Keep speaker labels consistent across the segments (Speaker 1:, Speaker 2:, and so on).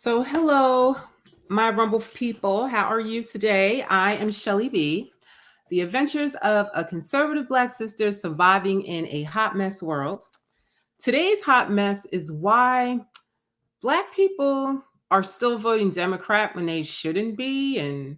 Speaker 1: So, hello, my Rumble people. How are you today? I am Shellie B. The adventures of a conservative Black sister surviving in a hot mess world. Today's hot mess is why Black people are still voting Democrat when they shouldn't be, and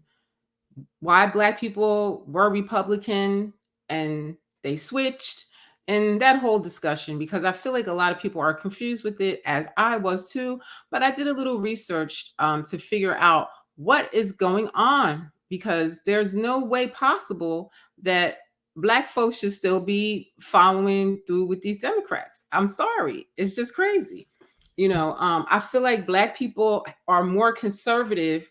Speaker 1: why Black people were Republican and they switched, and that whole discussion, because I feel like a lot of people are confused with it, as I was too. But I did a little research to figure out what is going on, because there's no way possible that Black folks should still be following through with these Democrats. I'm sorry. It's just crazy. I feel like Black people are more conservative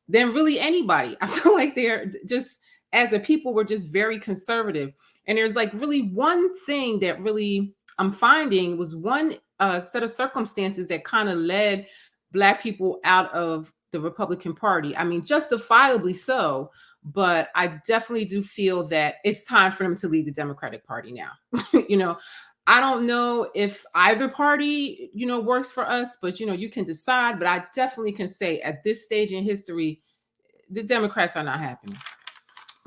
Speaker 1: than really anybody. I feel like they're just, as a people, we're just very conservative. And there's like really one thing that really I'm finding was one set of circumstances that kind of led Black people out of the Republican Party. I mean, justifiably so, but I definitely do feel that it's time for them to leave the Democratic Party now. you know, I don't know if either party, works for us, but you can decide. But I definitely can say at this stage in history, the Democrats are not happening.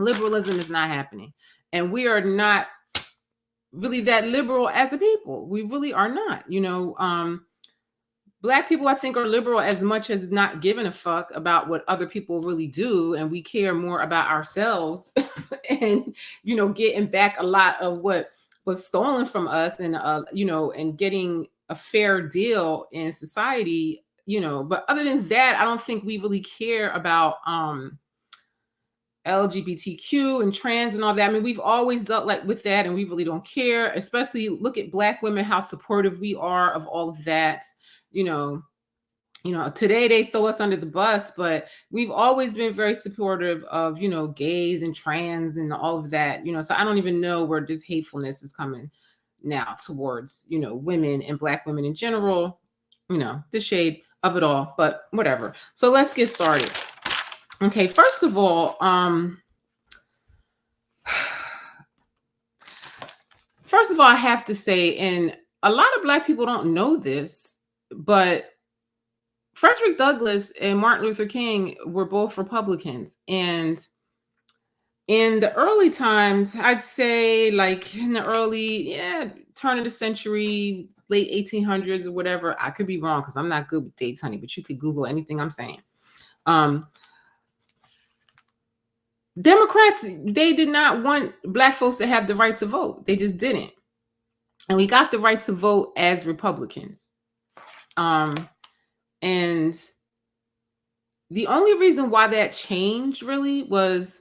Speaker 1: Liberalism is not happening. And we are not really that liberal as a people. We really are not. Black people, I think, are liberal as much as not giving a fuck about what other people really do. And we care more about ourselves and, getting back a lot of what was stolen from us and, and getting a fair deal in society, but other than that, I don't think we really care about, LGBTQ and trans and all that. I mean, we've always dealt like with that, and we really don't care. Especially look at Black women, how supportive we are of all of that. You know, today they throw us under the bus, but we've always been very supportive of, gays and trans and all of that. So I don't even know where this hatefulness is coming now towards, women and Black women in general. The shade of it all, but whatever. So let's get started. Okay, first of all, I have to say, and a lot of Black people don't know this, but Frederick Douglass and Martin Luther King were both Republicans. And in the early times, I'd say like in the early, turn of the century, late 1800s or whatever. I could be wrong because I'm not good with dates, honey, but you could Google anything I'm saying. Democrats, they did not want Black folks to have the right to vote. They just didn't. And we got the right to vote as Republicans. And the only reason why that changed really was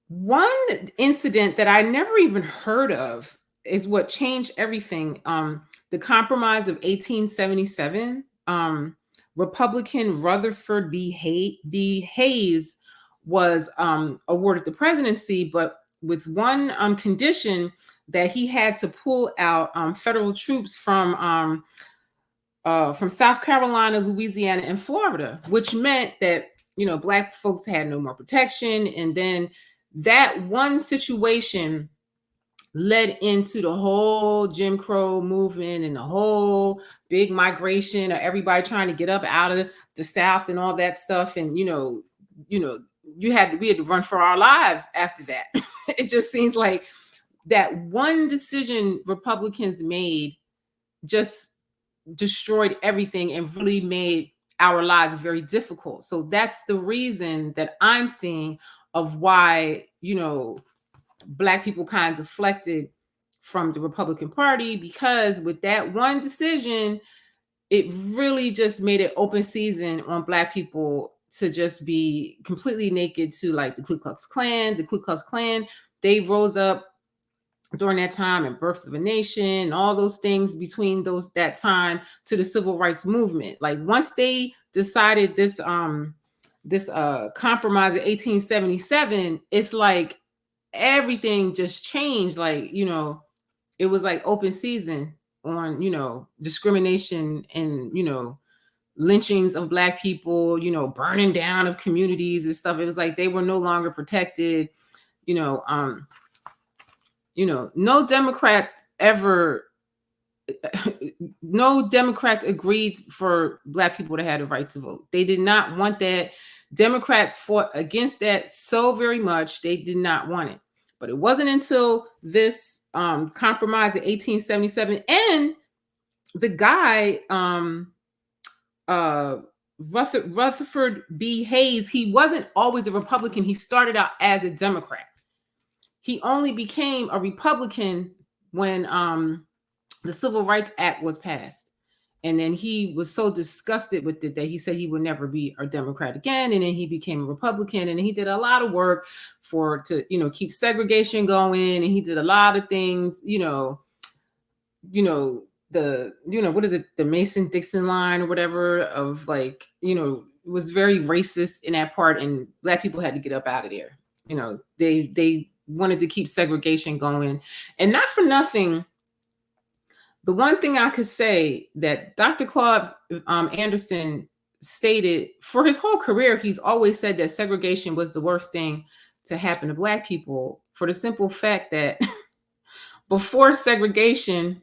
Speaker 1: one incident that I never even heard of is what changed everything. The Compromise of 1877. Republican Rutherford B. Hayes was awarded the presidency, but with one condition, that he had to pull out federal troops from South Carolina, Louisiana, and Florida, which meant that Black folks had no more protection. And then that one situation led into the whole Jim Crow movement and the whole big migration of everybody trying to get up out of the South and all that stuff. And we had to run for our lives after that. It just seems like that one decision Republicans made just destroyed everything and really made our lives very difficult. So that's the reason that I'm seeing of why, Black people kind of deflected from the Republican Party, because with that one decision, it really just made it open season on Black people to just be completely naked to like the Ku Klux Klan. The Ku Klux Klan, they rose up during that time, and Birth of a Nation, and all those things between that time to the Civil Rights Movement. Like once they decided this compromise in 1877, it's like everything just changed. Like it was like open season on discrimination and lynchings of Black people, burning down of communities and stuff. It was like they were no longer protected. No Democrats ever no Democrats agreed for Black people to have the right to vote. They did not want that. Democrats fought against that so very much. They did not want it. But it wasn't until this compromise in 1877, and the guy, Rutherford B. Hayes, he wasn't always a Republican. He started out as a Democrat. He only became a Republican when the Civil Rights Act was passed. And then he was so disgusted with it that he said he would never be a Democrat again. And then he became a Republican, and he did a lot of work to keep segregation going. And he did a lot of things, what is it, the Mason-Dixon line or whatever, of like, it was very racist in that part, and Black people had to get up out of there. They wanted to keep segregation going. And not for nothing, the one thing I could say that Dr. Claude Anderson stated for his whole career, he's always said that segregation was the worst thing to happen to Black people, for the simple fact that before segregation,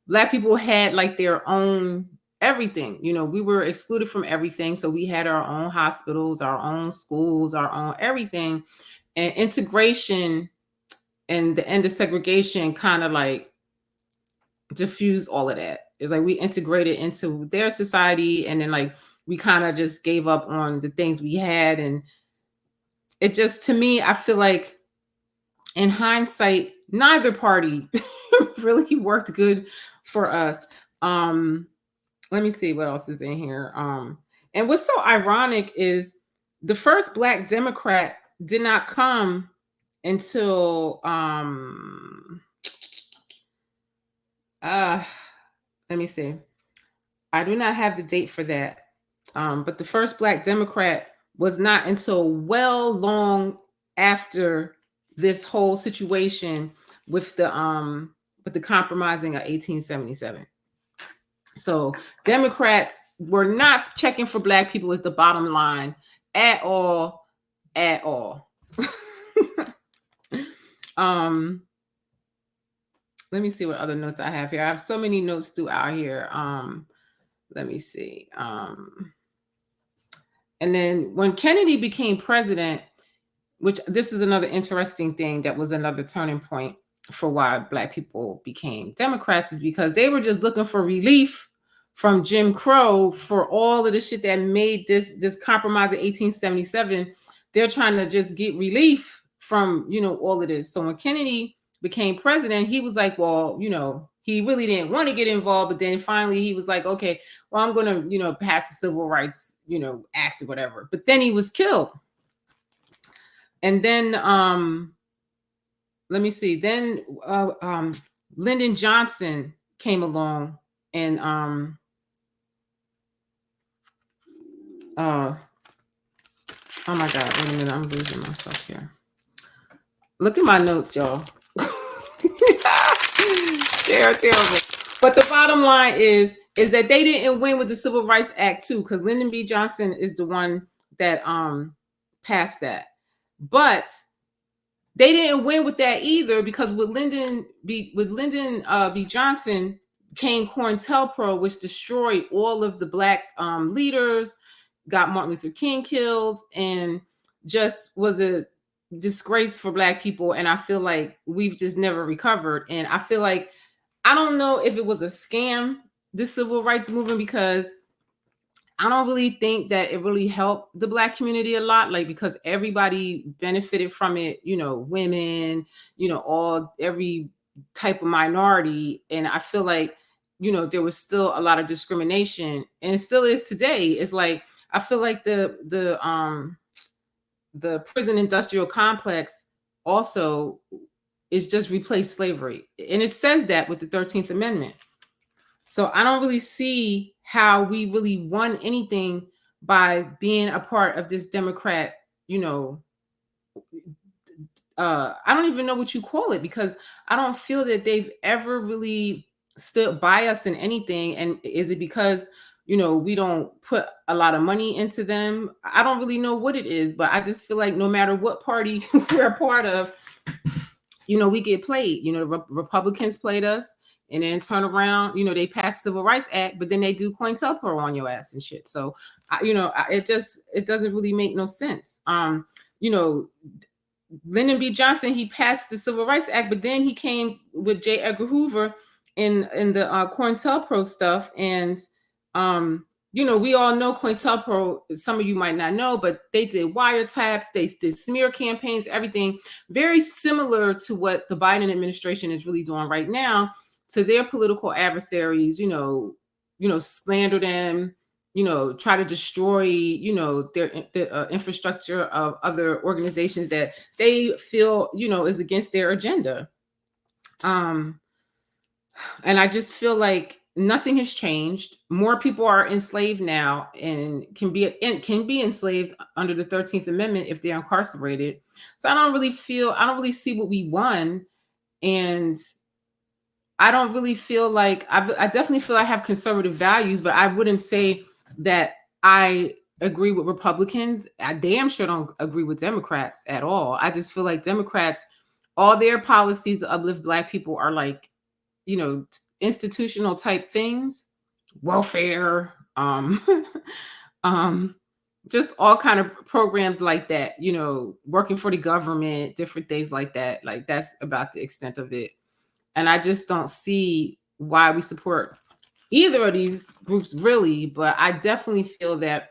Speaker 1: Black people had like their own everything. We were excluded from everything. So we had our own hospitals, our own schools, our own everything. And integration and the end of segregation kind of like diffused all of that. It's like we integrated into their society, and then like we kind of just gave up on the things we had. And it just, to me, I feel like in hindsight, neither party really worked good for us. Let me see what else is in here. And what's so ironic is the first Black Democrat did not come until let me see. I do not have the date for that. But the first Black Democrat was not until long after this whole situation with the compromising of 1877. So Democrats were not checking for Black people as the bottom line at all. Let me see what other notes I have here. I have so many notes throughout here. Let me see. And then when Kennedy became president, which this is another interesting thing that was another turning point for why Black people became Democrats, is because they were just looking for relief from Jim Crow for all of the shit that made this compromise in 1877. They're trying to just get relief from, all of this. So when Kennedy became president, he was like, well, he really didn't want to get involved, but then finally he was like, okay, well, I'm going to, pass the Civil Rights, Act or whatever. But then he was killed. And then, let me see. Then Lyndon Johnson came along, and oh my God, wait a minute, I'm losing myself here. Look at my notes, y'all. They're terrible. But the bottom line is that they didn't win with the Civil Rights Act too, because Lyndon B. Johnson is the one that passed that. But they didn't win with that either, because with Lyndon B. Johnson came COINTELPRO, which destroyed all of the Black leaders, got Martin Luther King killed, and just was a disgrace for Black people. And I feel like we've just never recovered. And I feel like, I don't know if it was a scam, the civil rights movement, because I don't really think that it really helped the Black community a lot, like, because everybody benefited from it, women, every type of minority. And I feel like, there was still a lot of discrimination, and it still is today. It's like, I feel like the prison industrial complex also is just replaced slavery. And it says that with the 13th Amendment. So I don't really see how we really won anything by being a part of this Democrat, I don't even know what you call it, because I don't feel that they've ever really stood by us in anything. And is it because, we don't put a lot of money into them? I don't really know what it is, but I just feel like no matter what party we're a part of, we get played. Republicans played us and then turn around, they pass Civil Rights Act, but then they do COINTELPRO on your ass and shit. So, it doesn't really make no sense. You know, Lyndon B. Johnson, he passed the Civil Rights Act, but then he came with J. Edgar Hoover in the COINTELPRO stuff. And we all know COINTELPRO. Some of you might not know, but they did wiretaps, they did smear campaigns, everything very similar to what the Biden administration is really doing right now to their political adversaries. Slander them, try to destroy, their infrastructure of other organizations that they feel, is against their agenda. And I just feel like nothing has changed. More people are enslaved now and can be enslaved under the 13th Amendment if they're incarcerated. So I don't really see what we won. And I don't really feel like I definitely feel I have conservative values, but I wouldn't say that I agree with Republicans. I damn sure don't agree with Democrats at all. I just feel like Democrats, all their policies to uplift Black people are like, institutional type things, welfare, just all kind of programs like that, working for the government, different things like that. Like that's about the extent of it. And I just don't see why we support either of these groups really, but I definitely feel that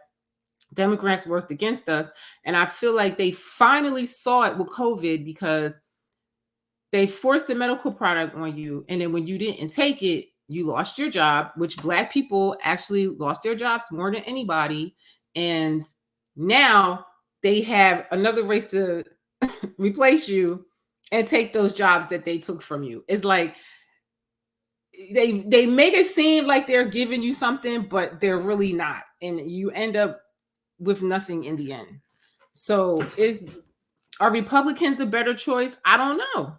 Speaker 1: Democrats worked against us. And I feel like they finally saw it with COVID because they forced the medical product on you. And then when you didn't take it, you lost your job, which Black people actually lost their jobs more than anybody. And now they have another race to replace you and take those jobs that they took from you. It's like they make it seem like they're giving you something, but they're really not. And you end up with nothing in the end. So are Republicans a better choice? I don't know.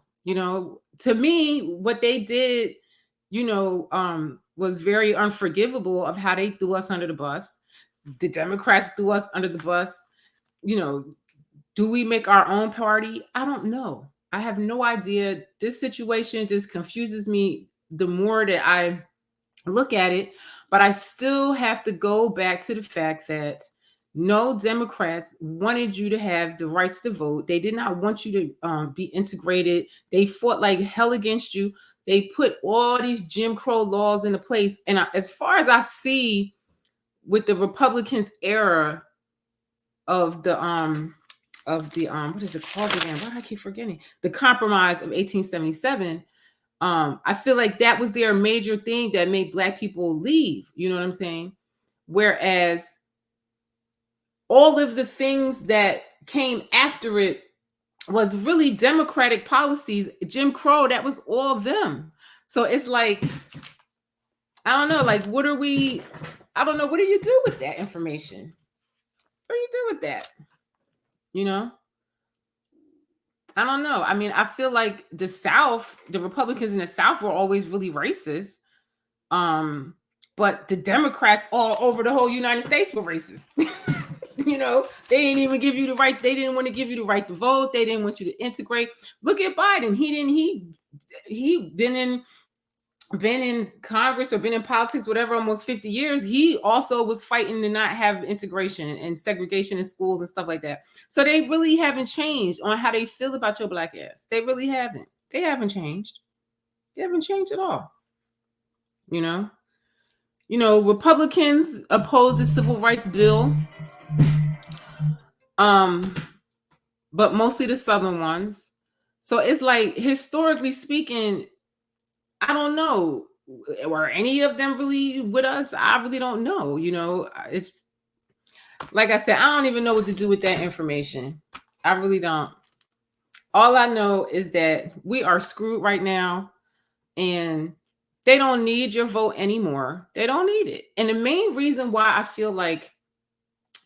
Speaker 1: To me, what they did, was very unforgivable of how they threw us under the bus. The Democrats threw us under the bus. Do we make our own party? I don't know. I have no idea. This situation just confuses me the more that I look at it, but I still have to go back to the fact that no Democrats wanted you to have the rights to vote. They did not want you to be integrated. They fought like hell against you. They put all these Jim Crow laws into place. And as far as I see with the Republicans era of the what is it called again? Why do I keep forgetting? The Compromise of 1877. I feel like that was their major thing that made Black people leave. You know what I'm saying? Whereas all of the things that came after it was really Democratic policies. Jim Crow, that was all of them. So it's like, I don't know, like I don't know, what do you do with that information? What do you do with that? I don't know. I mean, I feel like the South, the Republicans in the South were always really racist. But the Democrats all over the whole United States were racist. They didn't even give you the right. They didn't want to give you the right to vote. They didn't want you to integrate. Look at Biden. He been in Congress or been in politics, whatever, almost 50 years. He also was fighting to not have integration and segregation in schools and stuff like that. So they really haven't changed on how they feel about your Black ass. They really haven't. They haven't changed. They haven't changed at all. Republicans opposed the civil rights bill. But mostly the Southern ones. So it's like, historically speaking, I don't know. Were any of them really with us? I really don't know. It's like I said, I don't even know what to do with that information. I really don't. All I know is that we are screwed right now, and they don't need your vote anymore. They don't need it. And the main reason why I feel like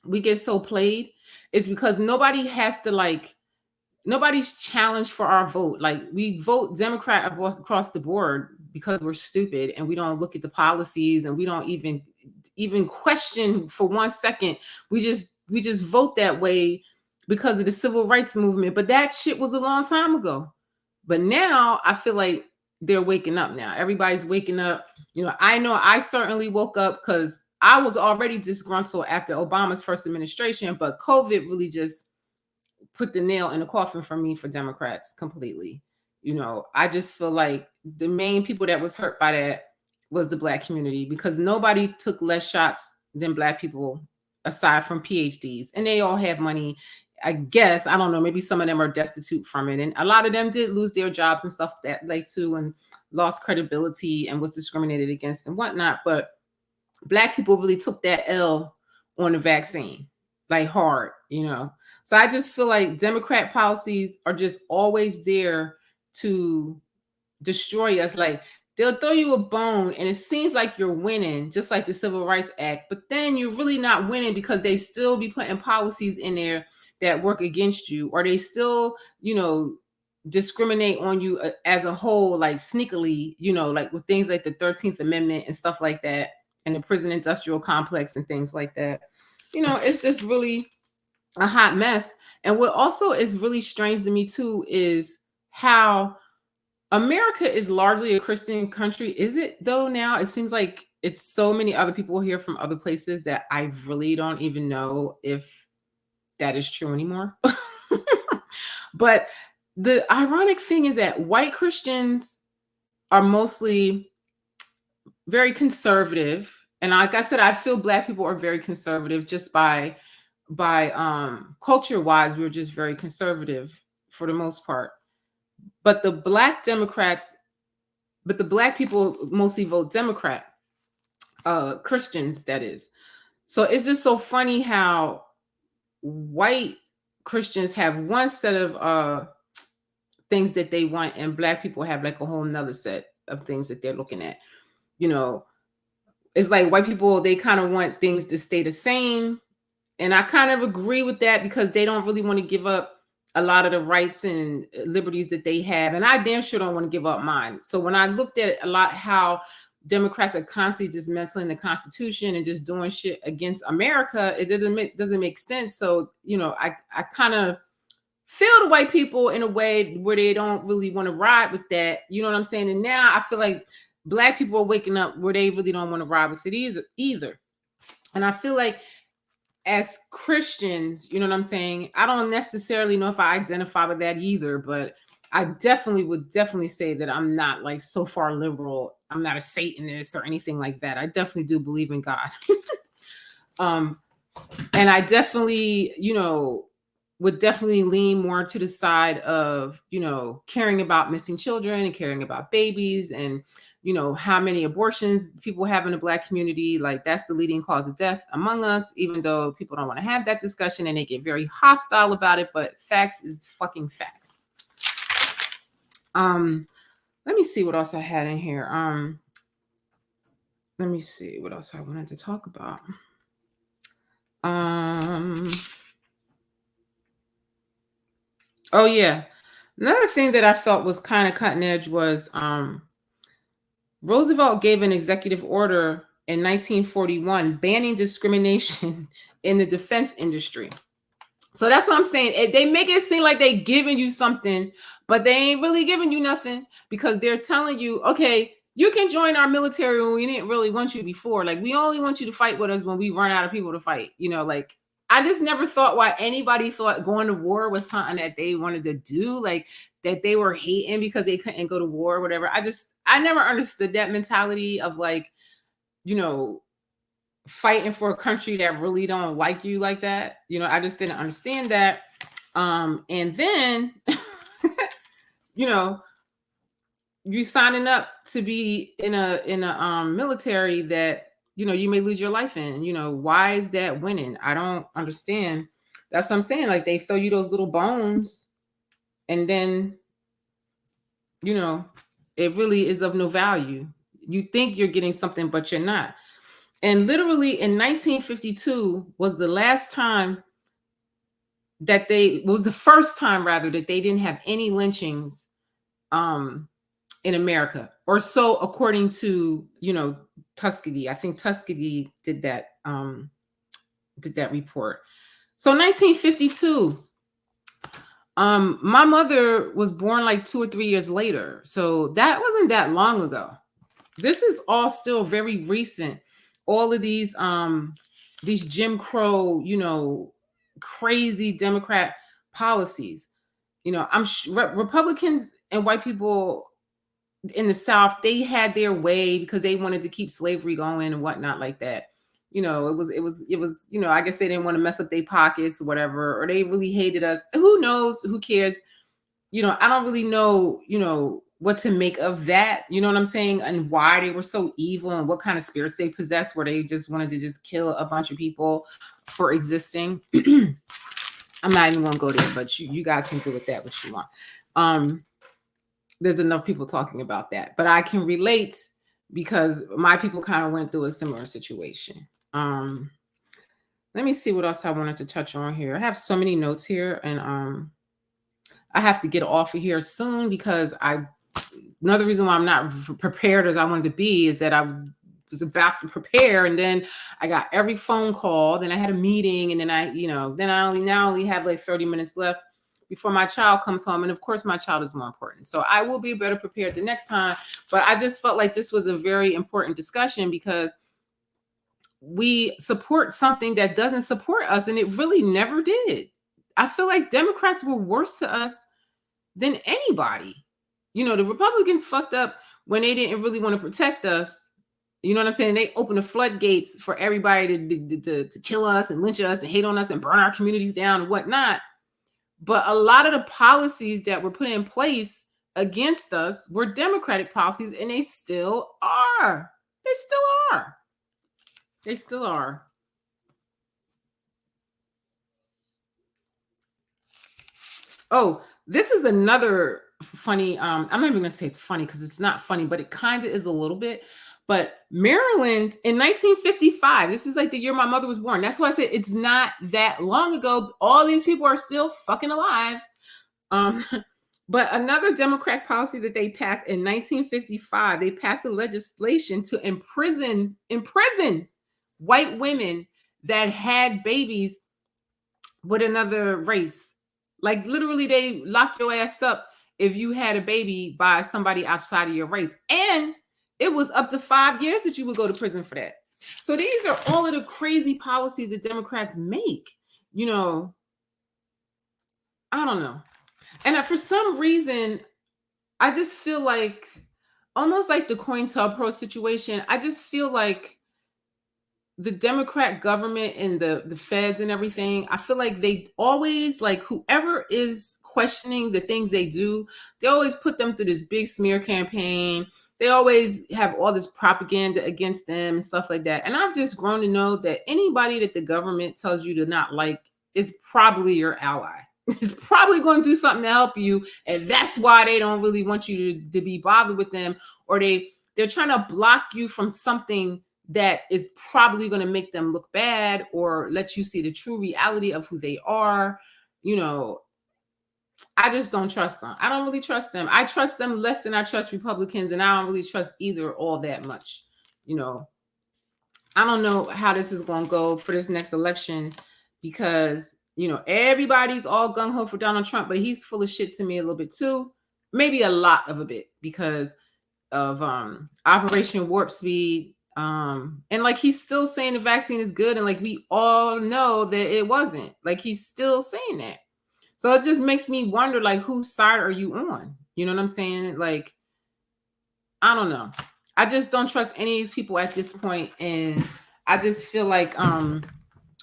Speaker 1: we get so played is because nobody's challenged for our vote. Like, we vote Democrat across the board because we're stupid and we don't look at the policies, and we don't even question for 1 second. We just vote that way because of the civil rights movement. But that shit was a long time ago. But now I feel like they're waking up now. Everybody's waking up. I know I certainly woke up because I was already disgruntled after Obama's first administration, but COVID really just put the nail in the coffin for me for Democrats completely. I just feel like the main people that was hurt by that was the Black community, because nobody took less shots than Black people aside from PhDs, and they all have money. I guess, I don't know, maybe some of them are destitute from it, and a lot of them did lose their jobs and stuff that like too, and lost credibility and was discriminated against and whatnot. But Black people really took that L on the vaccine, like hard. So I just feel like Democrat policies are just always there to destroy us. Like, they'll throw you a bone and it seems like you're winning, just like the Civil Rights Act, but then you're really not winning because they still be putting policies in there that work against you, or they still, discriminate on you as a whole, like sneakily, like with things like the 13th Amendment and stuff like that, and the prison industrial complex and things like that. It's just really a hot mess. And what also is really strange to me too is how America is largely a Christian country. Is it though now? It seems like it's so many other people here from other places that I really don't even know if that is true anymore. But the ironic thing is that white Christians are mostly very conservative. And like I said, I feel Black people are very conservative just by culture wise. We're just very conservative for the most part. But the Black people mostly vote Democrat, Christians, that is. So it's just so funny how white Christians have one set of things that they want, and Black people have like a whole nother set of things that they're looking at. It's like white people, they kind of want things to stay the same. And I kind of agree with that because they don't really want to give up a lot of the rights and liberties that they have. And I damn sure don't want to give up mine. So when I looked at a lot how Democrats are constantly dismantling the Constitution and just doing shit against America, it doesn't make sense. So, I kind of feel the white people in a way where they don't really want to ride with that. You know what I'm saying? And now I feel like Black people are waking up where they really don't want to ride with it either. And I feel like as Christians, you know what I'm saying? I don't necessarily know if I identify with that either, but I would definitely say that I'm not like so far liberal. I'm not a Satanist or anything like that. I definitely do believe in God. And I definitely, would definitely lean more to the side of, caring about missing children and caring about babies and, how many abortions people have in the Black community. Like, that's the leading cause of death among us, even though people don't want to have that discussion and they get very hostile about it. But facts is fucking facts. Let me see what else I had in here. Let me see what else I wanted to talk about. Oh yeah. Another thing that I felt was kind of cutting edge was Roosevelt gave an executive order in 1941 banning discrimination in the defense industry. So that's what I'm saying. They make it seem like they giving you something, but they ain't really giving you nothing, because they're telling you, okay, you can join our military when we didn't really want you before. Like, we only want you to fight with us when we run out of people to fight. Like, I just never thought why anybody thought going to war was something that they wanted to do, like that they were hating because they couldn't go to war or whatever. I never understood that mentality of like, fighting for a country that really don't like you like that. I just didn't understand that. And then, you signing up to be in a military that, you may lose your life in. Why is that winning? I don't understand. That's what I'm saying. Like, they throw you those little bones and then, it really is of no value. You think you're getting something, but you're not. And literally in 1952 was the last time that was the first time rather that they didn't have any lynchings in America, or so according to, Tuskegee. I think Tuskegee did that report. So 1952, My mother was born like 2 or 3 years later, so that wasn't that long ago. This is all still very recent. All of these Jim Crow, crazy Democrat policies. I'm Republicans and white people in the South, they had their way because they wanted to keep slavery going and whatnot like that. I guess they didn't want to mess up their pockets or whatever, or they really hated us. Who knows? Who cares? I don't really know, what to make of that. You know what I'm saying? And why they were so evil and what kind of spirits they possessed, where they just wanted to just kill a bunch of people for existing. I'm not even gonna go there, but you guys can do with that what you want. There's enough people talking about that, but I can relate because my people kind of went through a similar situation. Let me see what else I wanted to touch on here. I have so many notes here, and I have to get off of here soon because another reason why I'm not prepared as I wanted to be is that I was about to prepare, and then I got every phone call, then I had a meeting, and then I only have like 30 minutes left before my child comes home. And of course my child is more important. So I will be better prepared the next time. But I just felt like this was a very important discussion because we support something that doesn't support us, and it really never did. I feel like Democrats were worse to us than anybody. The Republicans fucked up when they didn't really want to protect us. You know what I'm saying? They opened the floodgates for everybody to kill us and lynch us and hate on us and burn our communities down and whatnot. But a lot of the policies that were put in place against us were Democratic policies, and they still are. They still are. They still are. Oh, this is another funny. I'm not even going to say it's funny because it's not funny, but it kind of is a little bit. But Maryland in 1955, this is like the year my mother was born. That's why I said it's not that long ago. All these people are still fucking alive. But another Democrat policy that they passed in 1955, they passed a legislation to imprison white women that had babies with another race. Like literally, they lock your ass up if you had a baby by somebody outside of your race. And it was up to 5 years that you would go to prison for that. So these are all of the crazy policies that Democrats make. I don't know. And for some reason, I just feel like almost like the COINTELPRO situation. I just feel like the Democrat government and the feds and everything, I feel like they always, like, whoever is questioning the things they do, they always put them through this big smear campaign. They always have all this propaganda against them and stuff like that. And I've just grown to know that anybody that the government tells you to not like is probably your ally. It's probably going to do something to help you. And that's why they don't really want you to be bothered with them, or they're trying to block you from something that is probably going to make them look bad or let you see the true reality of who they are. I just don't trust them. I don't really trust them. I trust them less than I trust Republicans, and I don't really trust either all that much. I don't know how this is going to go for this next election because, everybody's all gung-ho for Donald Trump, but he's full of shit to me a little bit too. Maybe a lot of a bit because of Operation Warp Speed. And like he's still saying the vaccine is good, and like we all know that it wasn't. Like he's still saying that. So it just makes me wonder, like, whose side are you on? You know what I'm saying? Like, I don't know. I just don't trust any of these people at this point, and I just feel like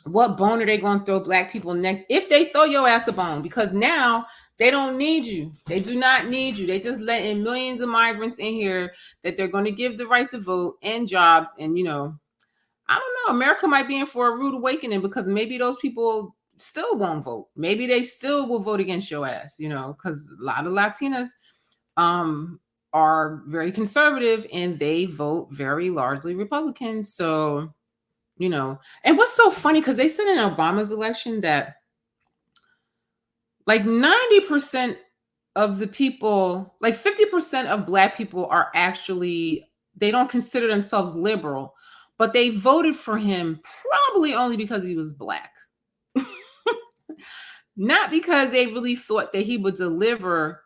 Speaker 1: what bone are they going to throw black people next if they throw your ass a bone? Because now they don't need you. They do not need you. They just let in millions of migrants in here that they're going to give the right to vote and jobs. And, I don't know. America might be in for a rude awakening because maybe those people still won't vote. Maybe they still will vote against your ass, because a lot of Latinas are very conservative and they vote very largely Republican. So, and what's so funny, because they said in Obama's election that like 90% of the people, like 50% of black people are actually, they don't consider themselves liberal, but they voted for him probably only because he was black. not because they really thought that he would deliver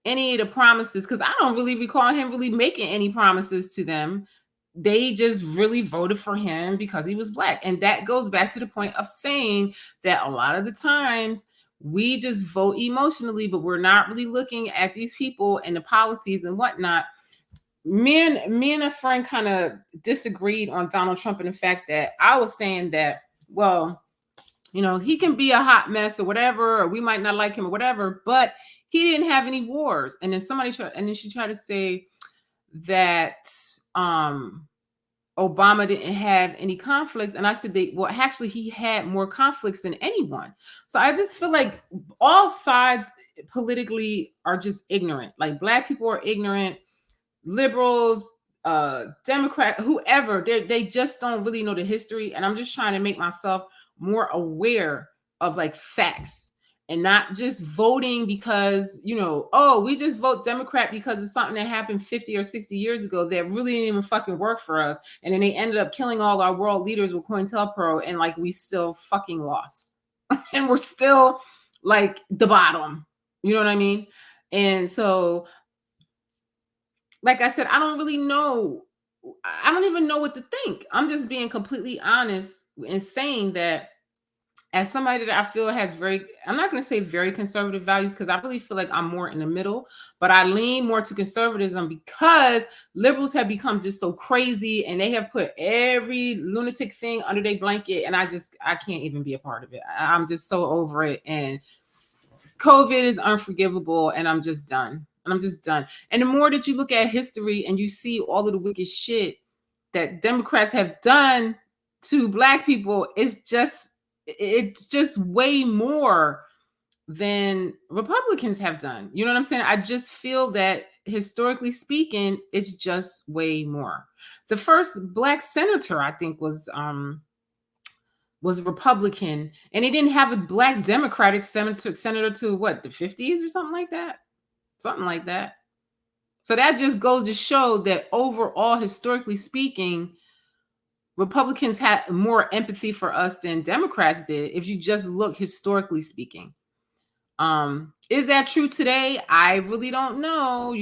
Speaker 1: any of the promises, because I don't really recall him really making any promises to them. They just really voted for him because he was Black. And that goes back to the point of saying that a lot of the times we just vote emotionally, but we're not really looking at these people and the policies and whatnot. Me and a friend kind of disagreed on Donald Trump and the fact that I was saying that, well, he can be a hot mess or whatever, or we might not like him or whatever, but he didn't have any wars. And then she tried to say that Obama didn't have any conflicts. And I said, well, actually, he had more conflicts than anyone. So I just feel like all sides politically are just ignorant. Like Black people are ignorant, liberals, Democrat, whoever, they just don't really know the history. And I'm just trying to make myself more aware of like facts and not just voting because, oh, we just vote Democrat because it's something that happened 50 or 60 years ago that really didn't even fucking work for us. And then they ended up killing all our world leaders with COINTELPRO, and like we still fucking lost. And we're still like the bottom. You know what I mean? And so, like I said, I don't really know. I don't even know what to think. I'm just being completely honest and saying that as somebody that I feel has I'm not going to say very conservative values, because I really feel like I'm more in the middle, but I lean more to conservatism because liberals have become just so crazy and they have put every lunatic thing under their blanket. And I can't even be a part of it. I'm just so over it. And COVID is unforgivable, and I'm just done. And the more that you look at history and you see all of the wicked shit that Democrats have done to Black people, it's just way more than Republicans have done. You know what I'm saying? I just feel that historically speaking, it's just way more. The first Black senator, I think, was Republican, and he didn't have a Black Democratic senator to what, the 50s or something like that. So that just goes to show that overall, historically speaking, Republicans had more empathy for us than Democrats did, if you just look historically speaking. Is that true today? I really don't know.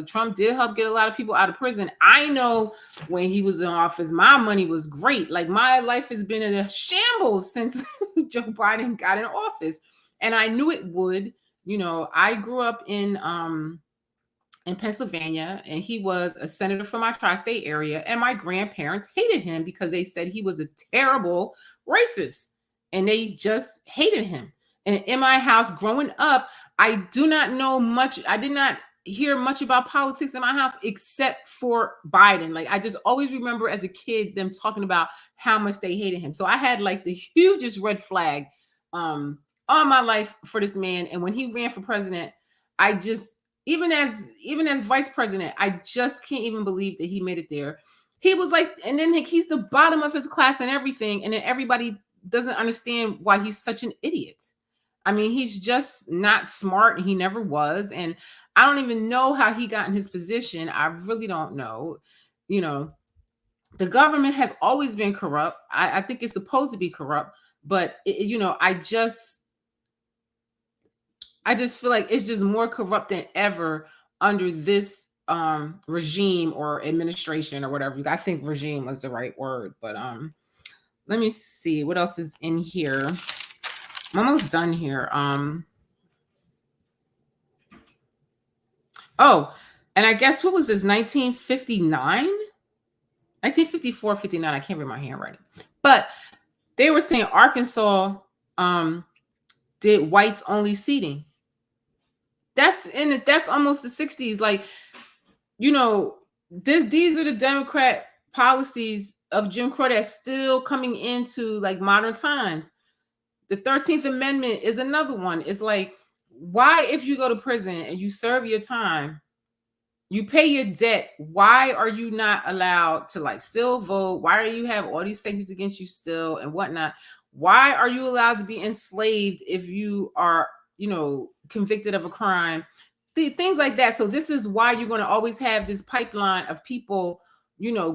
Speaker 1: Trump did help get a lot of people out of prison. I know when he was in office, my money was great. Like, my life has been in a shambles since Joe Biden got in office. And I knew it would. I grew up in Pennsylvania, and he was a senator from my tri-state area, and my grandparents hated him because they said he was a terrible racist, and they just hated him. And in my house growing up, I do not know much. I did not hear much about politics in my house except for Biden. Like, I just always remember as a kid them talking about how much they hated him. So I had like the hugest red flag all my life for this man. And when he ran for president, I just, even as vice president, I just can't even believe that he made it there. He was like, and then he's the bottom of his class and everything, and then everybody doesn't understand why he's such an idiot. I mean, he's just not smart, and he never was. And I don't even know how he got in his position. I really don't know. The government has always been corrupt. I think it's supposed to be corrupt, but I just feel like it's just more corrupt than ever under this regime or administration or whatever. I think regime was the right word, but let me see what else is in here. I'm almost done here. Oh, and I guess what was this, 1959? 1954, 59. I can't read my handwriting. But they were saying Arkansas did whites only seating. That's almost the 60s. Like, these are the Democrat policies of Jim Crow that's still coming into like modern times. The 13th Amendment is another one. It's like, why, if you go to prison and you serve your time, you pay your debt, why are you not allowed to like still vote? Why do you have all these sanctions against you still and whatnot? Why are you allowed to be enslaved if you are, convicted of a crime? Things like that. So this is why you're going to always have this pipeline of people,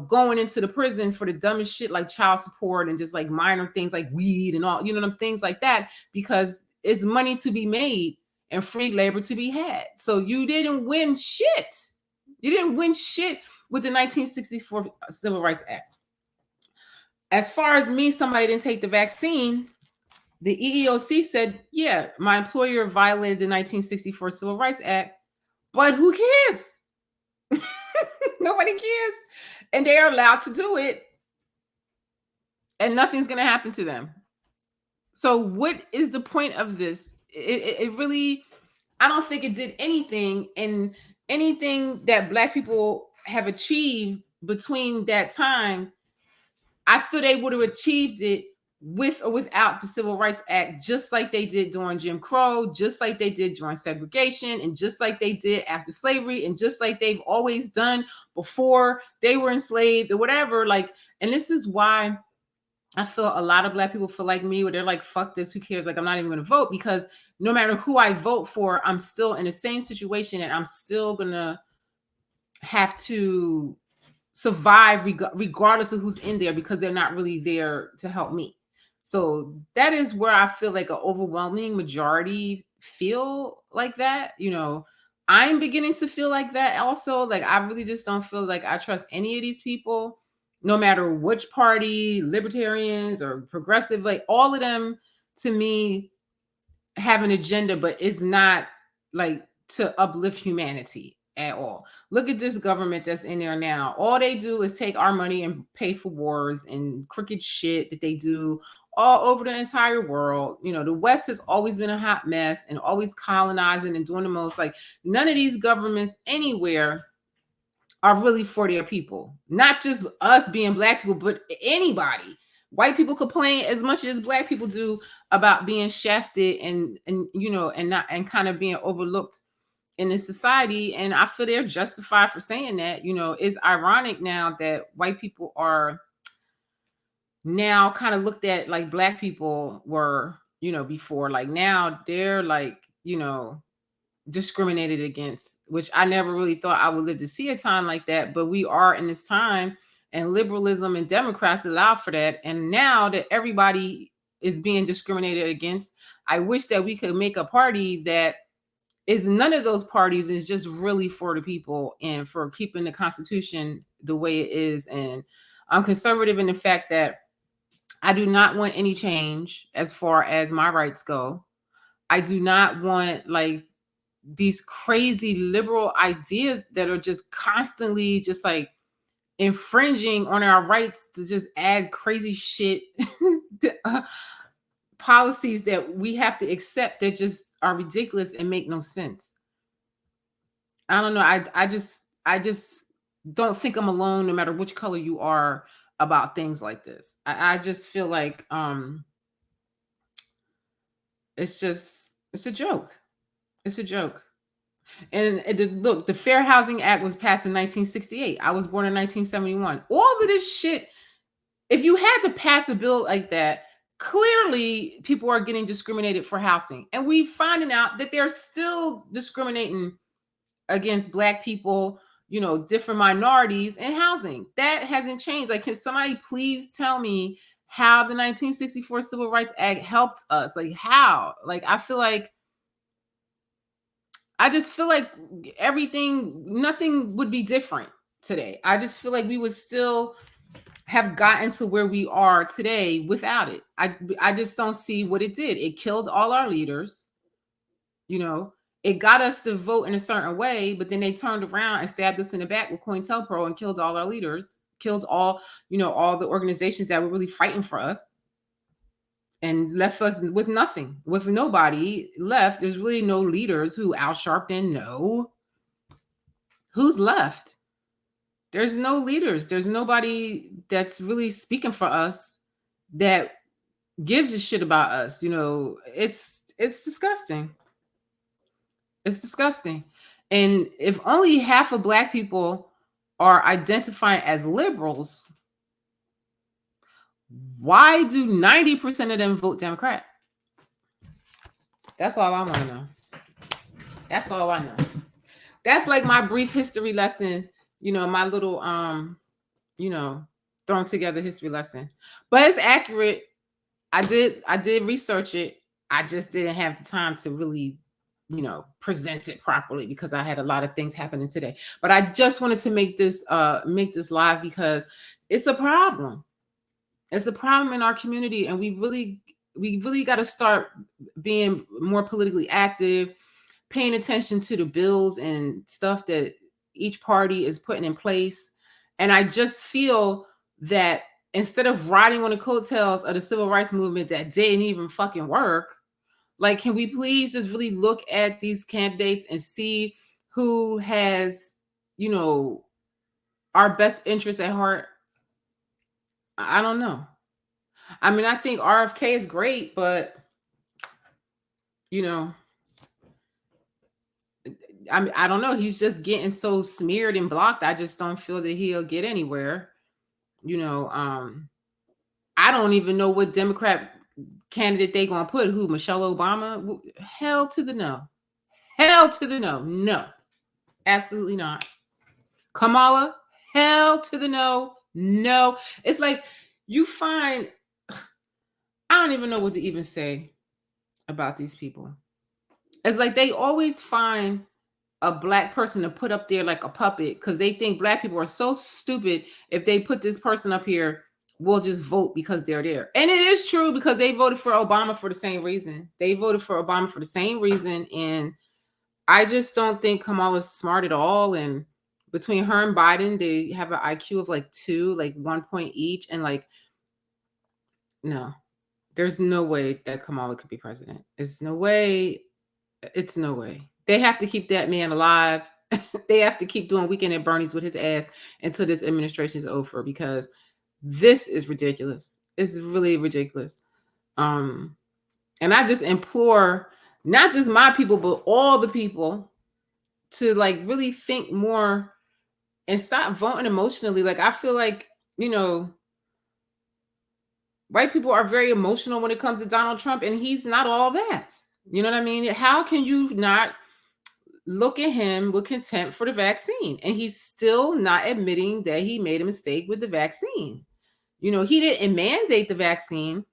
Speaker 1: going into the prison for the dumbest shit like child support and just like minor things like weed and all, things like that, because is money to be made and free labor to be had. So you didn't win shit. You didn't win shit with the 1964 Civil Rights Act. As far as me, somebody didn't take the vaccine. The EEOC said, yeah, my employer violated the 1964 Civil Rights Act, but who cares? Nobody cares. And they are allowed to do it, and nothing's going to happen to them. So what is the point of this? It really, I don't think it did anything. And anything that Black people have achieved between that time, I feel they would have achieved it with or without the Civil Rights Act, just like they did during Jim Crow, just like they did during segregation, and just like they did after slavery, and just like they've always done before they were enslaved or whatever. Like, and this is why I feel a lot of Black people feel like me, where they're like, fuck this, who cares? Like, I'm not even going to vote, because no matter who I vote for, I'm still in the same situation, and I'm still going to have to survive regardless of who's in there, because they're not really there to help me. So that is where I feel like an overwhelming majority feel like that. You know, I'm beginning to feel like that also. Like, I really just don't feel like I trust any of these people, no matter which party, libertarians or progressive, like all of them to me have an agenda, but it's not like to uplift humanity at all. Look at this government that's in there now. All they do is take our money and pay for wars and crooked shit that they do all over the entire world. You know, the West has always been a hot mess and always colonizing and doing the most. Like, none of these governments anywhere are really for their people. Not just us being Black people, but anybody. White people complain as much as Black people do about being shafted and you know, and not, and kind of being overlooked in this society. And I feel they're justified for saying that. You know, it's ironic now that white people are now kind of looked at like Black people were, you know, before. Like, now they're like, you know, discriminated against, which I never really thought I would live to see a time like that. But we are in this time, and liberalism and Democrats allow for that. And now that everybody is being discriminated against, I wish that we could make a party that is none of those parties, is just really for the people and for keeping the Constitution the way it is. And I'm conservative in the fact that I do not want any change as far as my rights go. I do not want like these crazy liberal ideas that are just constantly just like infringing on our rights to just add crazy shit to, policies that we have to accept that just are ridiculous and make no sense. I don't know. I just don't think I'm alone, no matter which color you are, about things like this. I just feel like it's a joke. It's a joke. And look, the Fair Housing Act was passed in 1968. I was born in 1971. All of this shit, if you had to pass a bill like that, clearly people are getting discriminated for housing. And we finding out that they're still discriminating against Black people, you know, different minorities in housing. That hasn't changed. Like, can somebody please tell me how the 1964 Civil Rights Act helped us? Like, how? Like, I just feel like nothing would be different today. I just feel like we would still have gotten to where we are today without it. I just don't see what it did. It killed all our leaders. You know, it got us to vote in a certain way, but then they turned around and stabbed us in the back with COINTELPRO and killed all our leaders, killed all, you know, all the organizations that were really fighting for us, and left us with nothing, with nobody left. There's really no leaders. Who? Al Sharpton? No. Who's left? There's no leaders. There's nobody that's really speaking for us that gives a shit about us. You know, it's disgusting. It's disgusting. And if only half of Black people are identifying as liberals, why do 90% of them vote Democrat? That's all I want to know. That's all I know. That's like my brief history lesson, you know, my little you know, thrown together history lesson. But it's accurate. I did research it. I just didn't have the time to really, present it properly because I had a lot of things happening today. But I just wanted to make this live because it's a problem. It's a problem in our community, and we really got to start being more politically active, paying attention to the bills and stuff that each party is putting in place. And I just feel that instead of riding on the coattails of the civil rights movement that didn't even fucking work, like, can we please just really look at these candidates and see who has, you know, our best interests at heart? I don't know. I mean, I think RFK is great, but you know, I mean, I don't know. He's just getting so smeared and blocked. I just don't feel that he'll get anywhere. You know, I don't even know what Democrat candidate they gonna put. Who? Michelle Obama? Hell to the no. Hell to the no. No, absolutely not. Kamala? Hell to the no. No. It's like you find. I don't even know what to even say about these people. It's like they always find a black person to put up there like a puppet because they think black people are so stupid. If they put this person up here, we'll just vote because they're there. And it is true because they voted for Obama for the same reason. They voted for Obama for the same reason. And I just don't think Kamala's smart at all. And between her and Biden, they have an IQ of like 2, like 1 point each. And like, no, there's no way that Kamala could be president. It's no way. It's no way. They have to keep that man alive. They have to keep doing Weekend at Bernie's with his ass until this administration is over because this is ridiculous. It's really ridiculous. And I just implore not just my people, but all the people to like really think more and stop voting emotionally. Like I feel like, white people are very emotional when it comes to Donald Trump, and he's not all that. You know what I mean? How can you not look at him with contempt for the vaccine? And he's still not admitting that he made a mistake with the vaccine. He didn't mandate the vaccine,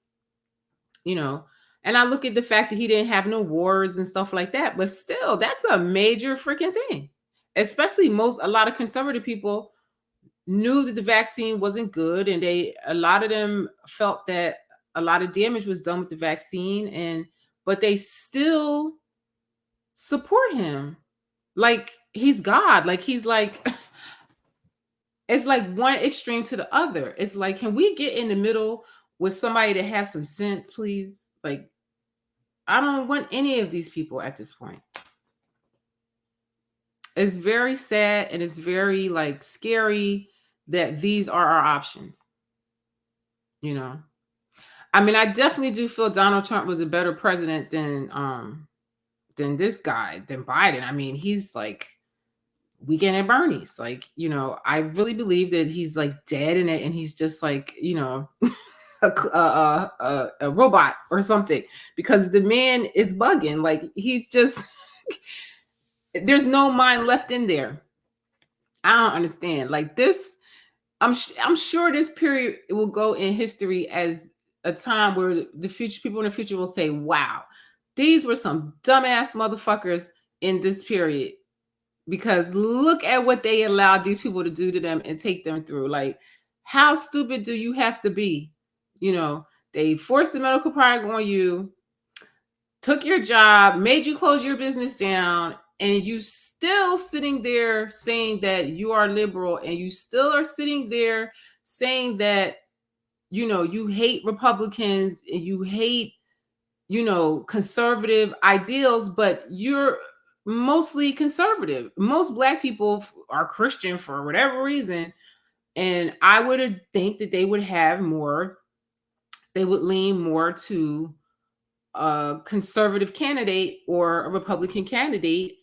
Speaker 1: and I look at the fact that he didn't have no wars and stuff like that, but still, that's a major freaking thing. Especially a lot of conservative people knew that the vaccine wasn't good, and a lot of them felt that a lot of damage was done with the vaccine, but they still support him like he's God. Like he's like it's like one extreme to the other. It's like, can we get in the middle with somebody that has some sense, please? Like, I don't want any of these people at this point. It's very sad and it's very like scary that these are our options. I mean, I definitely do feel Donald Trump was a better president than this guy, than Biden. I mean, he's like Weekend at Bernie's. Like, I really believe that he's like dead in it, and he's just like, a robot or something, because the man is bugging. Like he's just there's no mind left in there. I don't understand. Like this, I'm sure this period will go in history as a time where the future people in the future will say, "Wow, these were some dumbass motherfuckers in this period." Because look at what they allowed these people to do to them and take them through. Like, how stupid do you have to be? They forced the medical product on you, took your job, made you close your business down, and you still sitting there saying that you are liberal, and you still are sitting there saying that, you hate Republicans and you hate, conservative ideals, but you're mostly conservative. Most Black people are Christian for whatever reason. And I would think that they would lean more to a conservative candidate or a Republican candidate.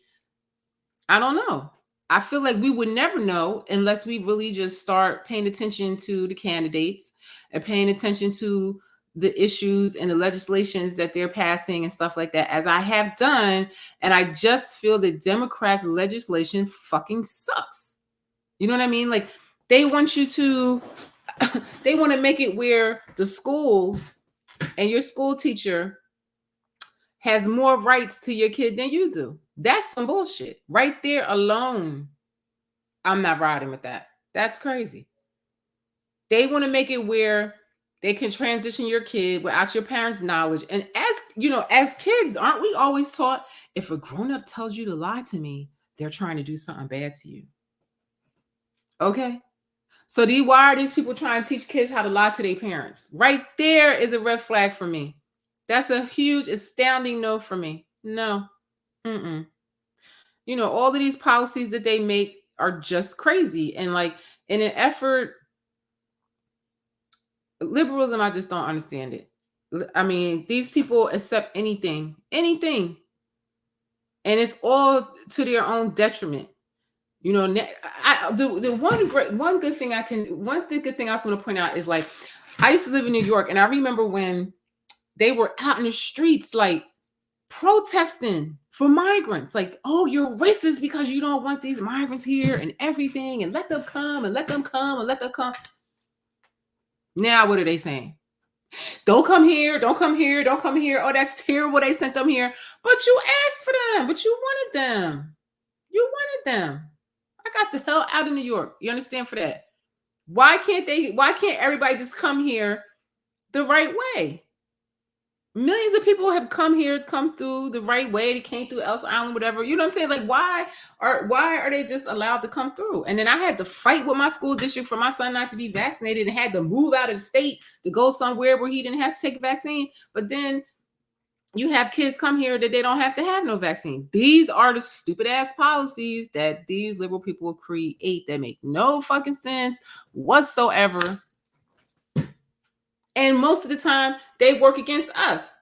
Speaker 1: I don't know. I feel like we would never know unless we really just start paying attention to the candidates and paying attention to the issues and the legislations that they're passing and stuff like that, as I have done. And I just feel that Democrats' legislation fucking sucks. You know what I mean? Like they want to make it where the schools and your school teacher has more rights to your kid than you do. That's some bullshit. Right there alone, I'm not riding with that. That's crazy. They want to make it where they can transition your kid without your parents' knowledge. And as you know, as kids, aren't we always taught if a grown-up tells you to lie to me, they're trying to do something bad to you? Okay. So why are these people trying to teach kids how to lie to their parents? Right there is a red flag for me. That's a huge, astounding no for me. No. Mm-mm. You know, all of these policies that they make are just crazy. And like in an effort, liberalism, I just don't understand it. I mean, these people accept anything, and it's all to their own detriment. You know, the one good thing good thing I just want to point out is like I used to live in New York, and I remember when they were out in the streets, like protesting for migrants, like, oh, you're racist because you don't want these migrants here and everything, and let them come and let them come and let them come. Now, what are they saying? Don't come here, don't come here, don't come here. Oh, that's terrible. They sent them here. But you asked for them, but you wanted them. You wanted them. I got the hell out of New York. You understand for that? Why can't everybody just come here the right way? Millions of people have come through the right way. They came through Ellis Island, whatever. You know what I'm saying? Like, why are they just allowed to come through? And then I had to fight with my school district for my son not to be vaccinated, and had to move out of the state to go somewhere where he didn't have to take a vaccine. But then you have kids come here that they don't have to have no vaccine. These are the stupid ass policies that these liberal people create that make no fucking sense whatsoever. And most of the time, they work against us.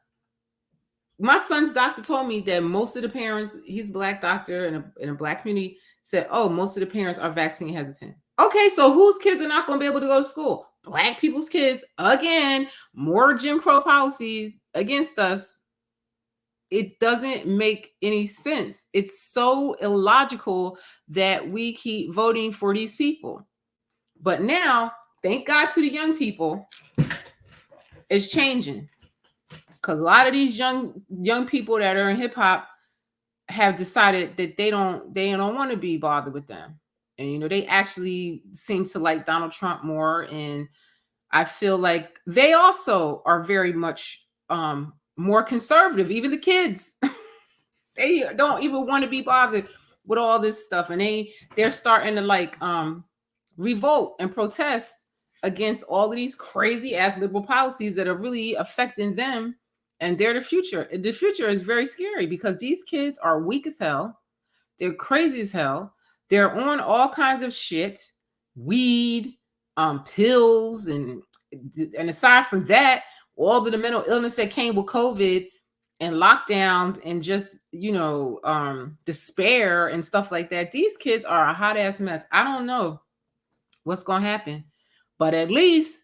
Speaker 1: My son's doctor told me that most of the parents, he's a black doctor in a black community, said, oh, most of the parents are vaccine hesitant. Okay, so whose kids are not going to be able to go to school? Black people's kids. Again, more Jim Crow policies against us. It doesn't make any sense. It's so illogical that we keep voting for these people. But now, thank God to the young people, it's changing. Because a lot of these young people that are in hip hop have decided that they don't want to be bothered with them. And you know, they actually seem to like Donald Trump more. And I feel like they also are very much more conservative, even the kids. They don't even want to be bothered with all this stuff. And they're starting to like revolt and protest against all of these crazy ass liberal policies that are really affecting them. And they're the future. The future is very scary because these kids are weak as hell. They're crazy as hell. They're on all kinds of shit, weed, pills, and aside from that, all of the mental illness that came with COVID and lockdowns and just, you know, despair and stuff like that. These kids are a hot ass mess. I don't know what's going to happen, but at least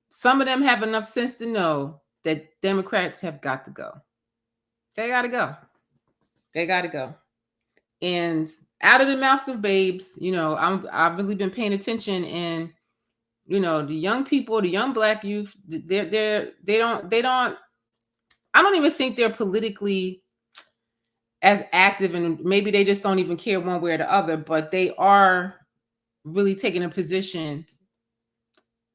Speaker 1: some of them have enough sense to know that Democrats have got to go. They got to go. They got to go. And out of the mouths of babes, you know, I've really been paying attention, and you know, the young people, the young black youth, they don't I don't even think they're politically as active, and maybe they just don't even care one way or the other, but they are really taking a position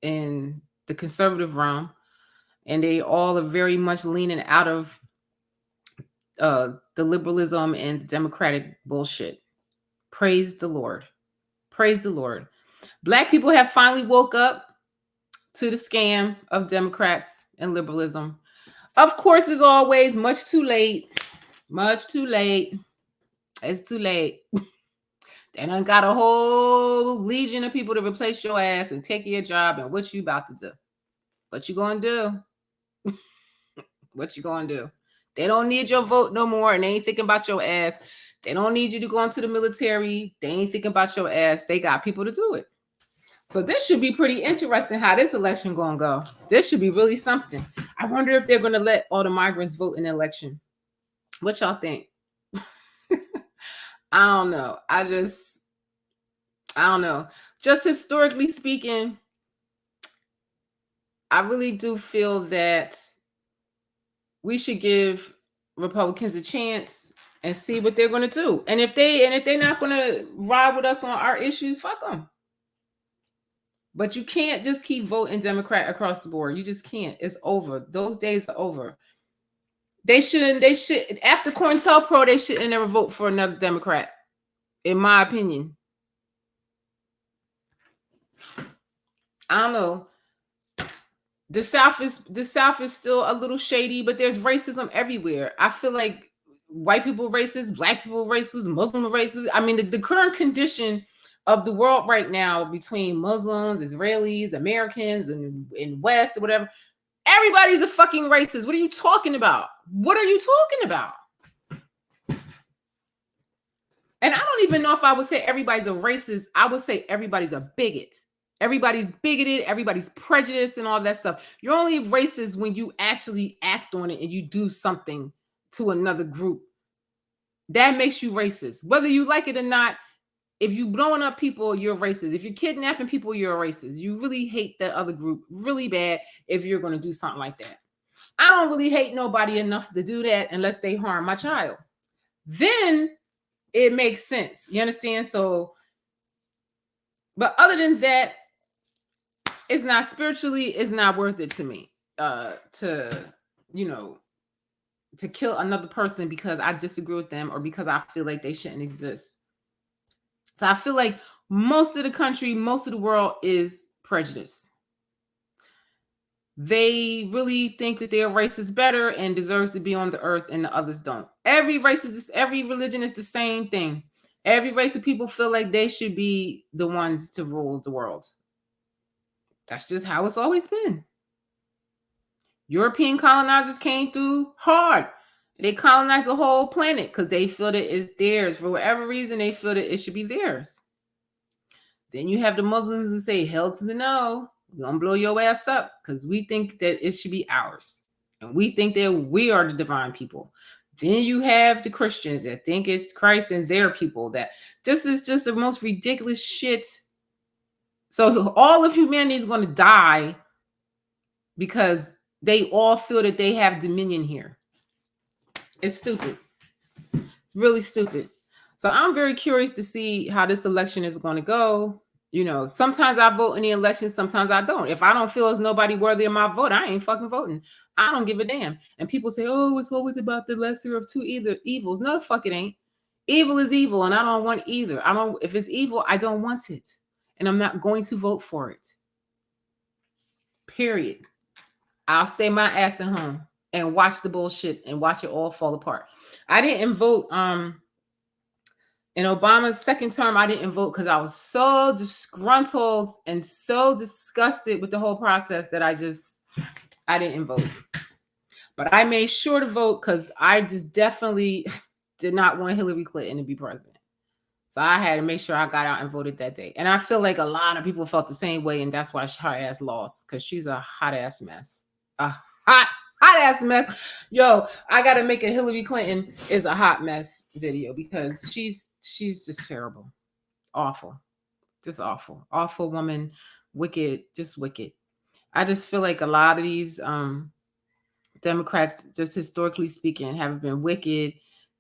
Speaker 1: in the conservative realm, and they all are very much leaning out of the liberalism and the democratic bullshit. Praise the Lord. Praise the Lord. Black people have finally woke up to the scam of Democrats and liberalism. Of course, as always, much too late. Much too late. It's too late. They done got a whole legion of people to replace your ass and take your job. And what you about to do? What you gonna do? What you gonna do? They don't need your vote no more, and they ain't thinking about your ass. They don't need you to go into the military. They ain't thinking about your ass. They got people to do it. So this should be pretty interesting how this election gonna go. This should be really something. I wonder if they're gonna let all the migrants vote in the election. What y'all think? I don't know. I don't know. Just historically speaking, I really do feel that we should give Republicans a chance and see what they're going to do. And if they're not going to ride with us on our issues, fuck them. But you can't just keep voting Democrat across the board. You just can't. It's over. Those days are over. They should after COINTELPRO, they shouldn't never vote for another Democrat, in my opinion. I don't know. The South is still a little shady, but there's racism everywhere. I feel like white people racist, black people racist, Muslim racist. I mean, the current condition of the world right now between Muslims, Israelis, Americans, and in West or whatever, everybody's a fucking racist. What are you talking about? What are you talking about? And I don't even know if I would say everybody's a racist. I would say everybody's a bigot. Everybody's bigoted, everybody's prejudiced and all that stuff. You're only racist when you actually act on it and you do something to another group. That makes you racist. Whether you like it or not, if you're blowing up people, you're racist. If you're kidnapping people, you're a racist. You really hate that other group really bad if you're going to do something like that. I don't really hate nobody enough to do that unless they harm my child. Then it makes sense. You understand? So, but other than that, it's not spiritually, it's not worth it to me to kill another person because I disagree with them or because I feel like they shouldn't exist. So I feel like most of the country, most of the world is prejudiced. They really think that their race is better and deserves to be on the earth and the others don't. Every religion is the same thing. Every race of people feel like they should be the ones to rule the world. That's just how it's always been. European colonizers came through hard. They colonized the whole planet because they feel that it's theirs. For whatever reason, they feel that it should be theirs. Then you have the Muslims that say, hell to the no. We're going to blow your ass up because we think that it should be ours. And we think that we are the divine people. Then you have the Christians that think it's Christ and their people. That this is just the most ridiculous shit. So all of humanity is going to die because they all feel that they have dominion here. It's stupid. It's really stupid. So I'm very curious to see how this election is going to go. Sometimes I vote in the election, sometimes I don't. If I don't feel there's nobody worthy of my vote, I ain't fucking voting. I don't give a damn. And people say, oh, it's always about the lesser of two evils. No, the fuck it ain't. Evil is evil, and I don't want either. If it's evil, I don't want it. And I'm not going to vote for it. Period. I'll stay my ass at home and watch the bullshit and watch it all fall apart. I didn't vote in Obama's second term. I didn't vote because I was so disgruntled and so disgusted with the whole process that I didn't vote. But I made sure to vote because I just definitely did not want Hillary Clinton to be president. So I had to make sure I got out and voted that day. And I feel like a lot of people felt the same way, and that's why her ass lost, because she's a hot ass mess. A hot ass mess. Yo, I gotta make a Hillary Clinton is a hot mess video because she's just terrible. Awful. Just awful. Awful woman. Wicked. Just wicked. I just feel like a lot of these Democrats, just historically speaking, have been wicked.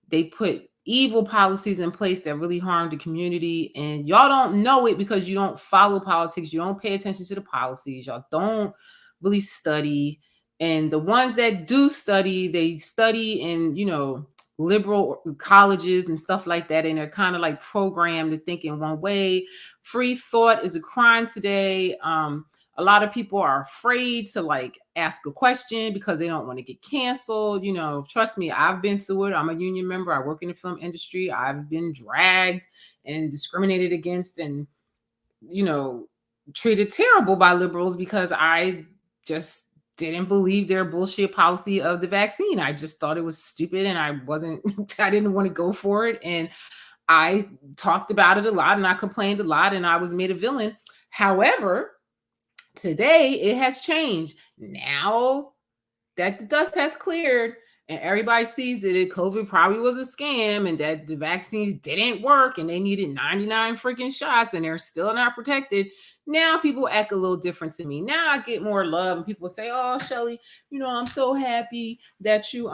Speaker 1: They put evil policies in place that really harm the community, and y'all don't know it because you don't follow politics. You don't pay attention to the policies. Y'all don't really study. And the ones that do study, they study in, liberal colleges and stuff like that. And they're kind of like programmed to think in one way. Free thought is a crime today. A lot of people are afraid to ask a question because they don't want to get canceled. Trust me, I've been through it. I'm a union member. I work in the film industry. I've been dragged and discriminated against and, treated terrible by liberals because I just didn't believe their bullshit policy of the vaccine. I just thought it was stupid and I didn't want to go for it. And I talked about it a lot and I complained a lot and I was made a villain. However, today it has changed. Now that the dust has cleared, and everybody sees that COVID probably was a scam and that the vaccines didn't work and they needed 99 freaking shots and they're still not protected. Now people act a little different to me. Now I get more love and people say, "Oh, Shellie, I'm so happy that you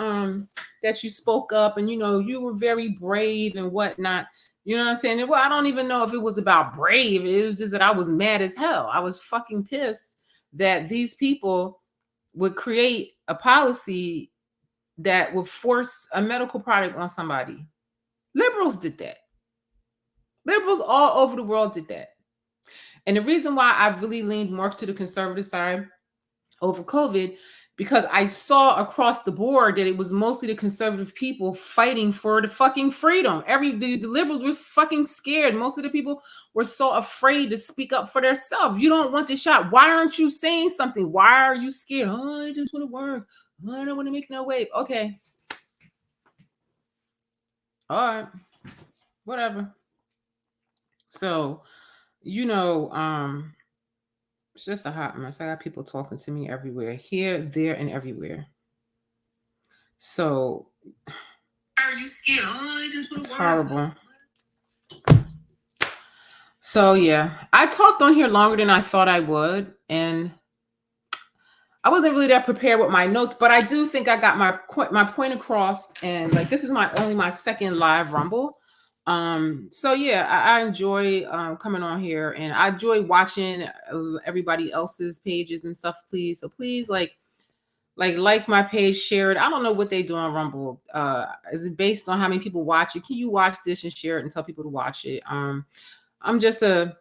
Speaker 1: spoke up and you were very brave and whatnot." You know what I'm saying? Well, I don't even know if it was about brave. It was just that I was mad as hell. I was fucking pissed that these people would create a policy that would force a medical product on somebody. Liberals did that. Liberals all over the world did that. And the reason why I really leaned more to the conservative side over COVID, because I saw across the board that it was mostly the conservative people fighting for the fucking freedom. The liberals were fucking scared. Most of the people were so afraid to speak up for themselves. You don't want the shot. Why aren't you saying something? Why are you scared? Oh, I just want to work. I don't want to make no wave. Okay. All right. Whatever. So, it's just a hot mess. I got people talking to me everywhere, here, there, and everywhere. So, are you scared? It's horrible. So yeah, I talked on here longer than I thought I would, and I wasn't really that prepared with my notes, but I do think I got my point across. And like, this is only my second live Rumble. So yeah, I enjoy coming on here, and I enjoy watching everybody else's pages and stuff. So please like my page, share it. I don't know what they do on Rumble. Is it based on how many people watch it? Can you watch this and share it and tell people to watch it? I'm just a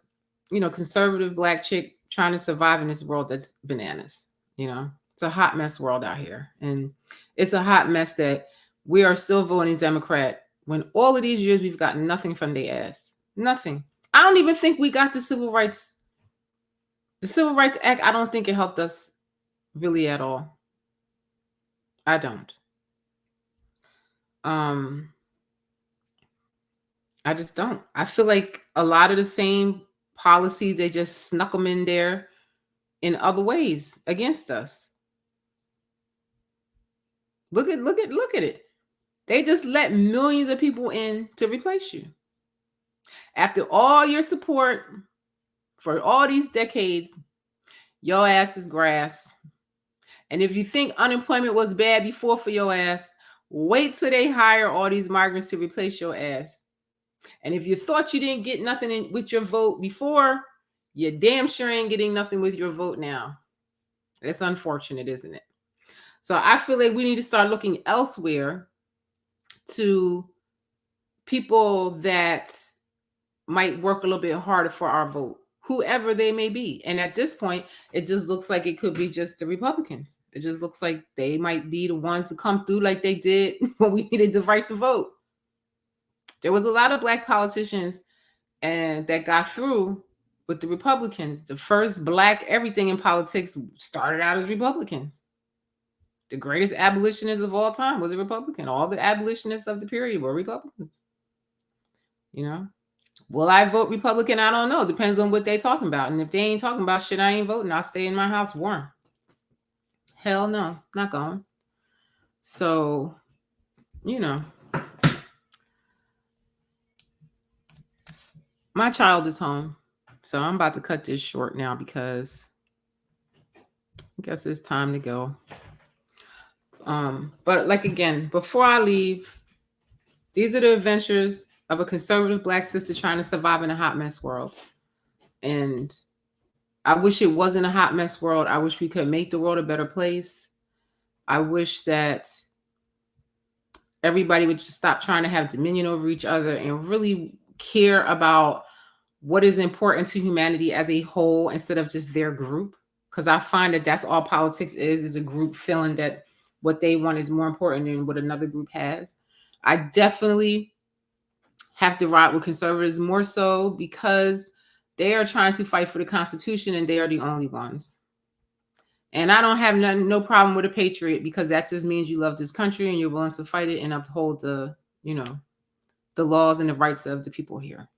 Speaker 1: conservative Black chick trying to survive in this world that's bananas. It's a hot mess world out here, and it's a hot mess that we are still voting Democrat when all of these years we've gotten nothing from the ass. Nothing. I don't even think we got the Civil Rights Act. I don't think it helped us really at all. I don't. I just don't. I feel like a lot of the same policies, they just snuck them in there in other ways against us. Look at it. They just let millions of people in to replace you. After all your support for all these decades, your ass is grass. And if you think unemployment was bad before for your ass, wait till they hire all these migrants to replace your ass. And if you thought you didn't get nothing with your vote before, you damn sure ain't getting nothing with your vote now. It's unfortunate, isn't it? So I feel like we need to start looking elsewhere to people that might work a little bit harder for our vote, whoever they may be. And at this point, it just looks like it could be just the Republicans. It just looks like they might be the ones to come through like they did when we needed the right to vote. There was a lot of Black politicians and that got through with the Republicans. The first Black everything in politics started out as Republicans. The greatest abolitionist of all time was a Republican. All the abolitionists of the period were Republicans. Will I vote Republican? I don't know. Depends on what they talking about. And if they ain't talking about shit, I ain't voting. I'll stay in my house warm. Hell no, not going. So, my child is home. So I'm about to cut this short now because I guess it's time to go. But like, again, before I leave, these are the adventures of a conservative Black sister trying to survive in a hot mess world. And I wish it wasn't a hot mess world. I wish we could make the world a better place. I wish that everybody would just stop trying to have dominion over each other and really care about what is important to humanity as a whole instead of just their group. Because I find that that's all politics is a group feeling that what they want is more important than what another group has. I definitely have to ride with conservatives more so because they are trying to fight for the Constitution and they are the only ones. And I don't have no problem with a patriot because that just means you love this country and you're willing to fight it and uphold the laws and the rights of the people here.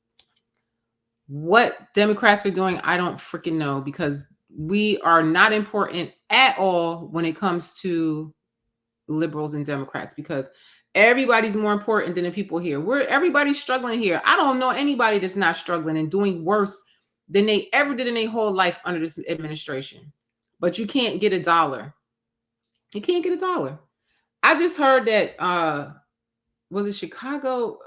Speaker 1: What Democrats are doing, I don't freaking know, because we are not important at all when it comes to liberals and Democrats, because everybody's more important than the people here. Everybody's struggling here. I don't know anybody that's not struggling and doing worse than they ever did in their whole life under this administration. But you can't get a dollar. You can't get a dollar. I just heard that was it Chicago,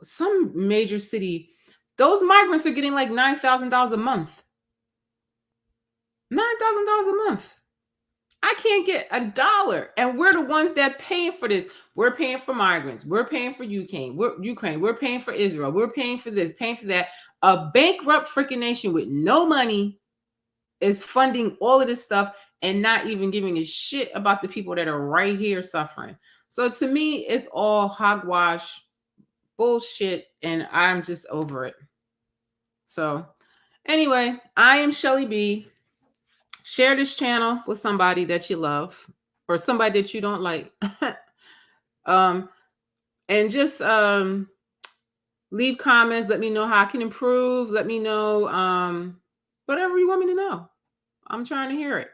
Speaker 1: some major city, those migrants are getting like $9,000 a month. $9,000 a month. I can't get a dollar. And we're the ones that paying for this. We're paying for migrants. We're paying for Ukraine. We're paying for Israel. We're paying for this, paying for that. A bankrupt freaking nation with no money is funding all of this stuff and not even giving a shit about the people that are right here suffering. So to me, it's all hogwash, bullshit, and I'm just over it. So anyway, I am Shellie B. Share this channel with somebody that you love or somebody that you don't like. And just leave comments. Let me know how I can improve. Let me know whatever you want me to know. I'm trying to hear it.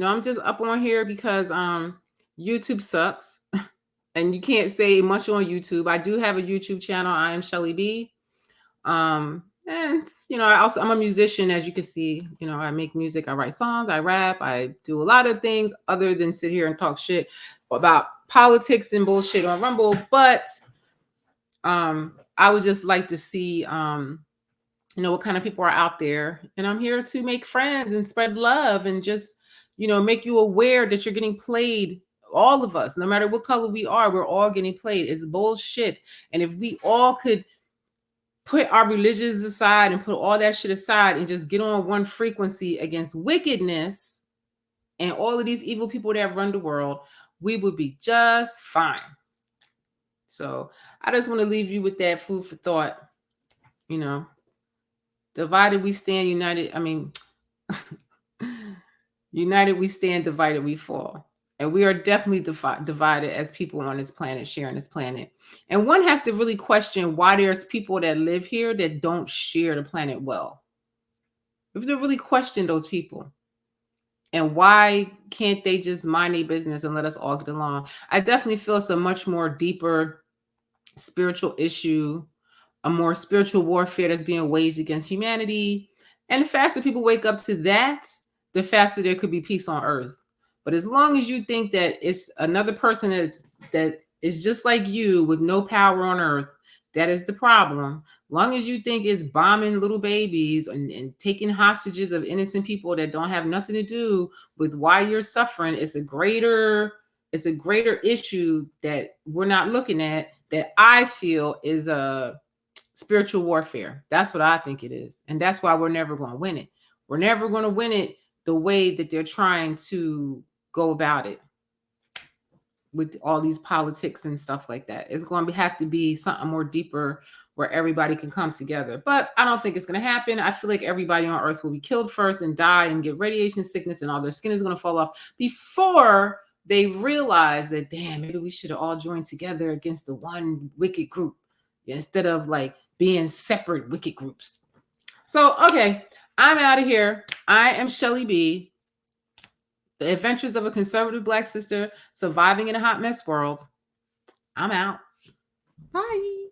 Speaker 1: I'm just up on here because YouTube sucks and you can't say much on YouTube. I do have a YouTube channel. I am Shellie B. And I'm a musician, as you can see. I make music, I write songs, I rap, I do a lot of things other than sit here and talk shit about politics and bullshit on Rumble. But I would just like to see what kind of people are out there. And I'm here to make friends and spread love and just make you aware that you're getting played. All of us, no matter what color we are, we're all getting played. It's bullshit. And if we all could put our religions aside and put all that shit aside and just get on one frequency against wickedness and all of these evil people that run the world, we would be just fine. So I just want to leave you with that food for thought. Divided we stand, united. United we stand, divided we fall. And we are definitely divided as people on this planet, sharing this planet. And one has to really question why there's people that live here that don't share the planet well. We have to really question those people. And why can't they just mind their business and let us all get along? I definitely feel it's a much more deeper spiritual issue, a more spiritual warfare that's being waged against humanity. And the faster people wake up to that, the faster there could be peace on earth. But as long as you think that it's another person that is just like you with no power on earth, that is the problem. Long as you think it's bombing little babies and taking hostages of innocent people that don't have nothing to do with why you're suffering, it's a greater issue that we're not looking at, that I feel is a spiritual warfare. That's what I think it is. And that's why we're never going to win it. We're never going to win it the way that they're trying to go about it with all these politics and stuff like that. It's going to have to be something more deeper where everybody can come together. But I don't think it's going to happen. I feel like everybody on earth will be killed first and die and get radiation sickness and all their skin is going to fall off before they realize that, damn, maybe we should have all joined together against the one wicked group instead of like being separate wicked groups. So, okay, I'm out of here. I am Shellie B. The Adventures of a Conservative Black Sister Surviving in a Hot Mess World. I'm out. Bye.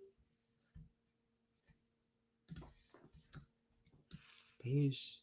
Speaker 1: Peace.